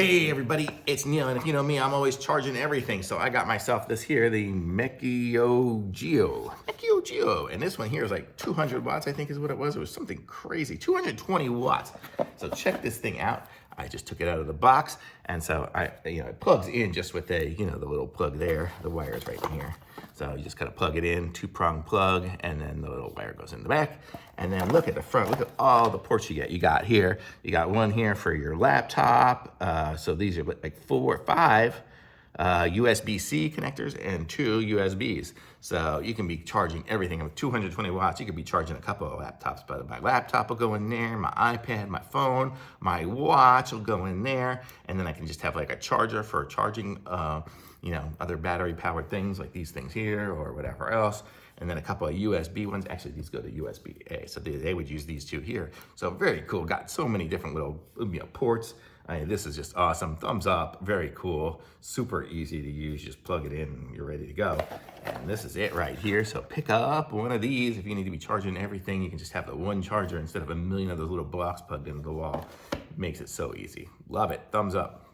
Hey everybody, it's Neil, and if you know me, I'm always charging everything. So I got myself this here, the MEKIOJEO, and this one here is like 200 watts, I think is what it was. It was something crazy, 220 watts. So check this thing out. I just took it out of the box, and so it plugs in just with a, the little plug there. The wire is right in here. So you just gotta plug it in, 2-prong plug, and then the little wire goes in the back. And then look at the front, look at all the ports you get. You got here, you got one here for your laptop. So these are like 4 or 5 USB-C connectors and 2 USBs. So you can be charging everything with 220 watts. You could be charging a couple of laptops, but my laptop will go in there, my iPad, my phone, my watch will go in there. And then I can just have like a charger for charging, other battery powered things like these things here or whatever else. And then a couple of USB ones. Actually, these go to USB-A. So they would use these two here. So very cool. Got so many different little ports. This is just awesome. Thumbs up. Very cool. Super easy to use. Just plug it in and you're ready to go. And this is it right here. So pick up one of these. If you need to be charging everything, you can just have the one charger instead of a million of those little blocks plugged into the wall. It makes it so easy. Love it. Thumbs up.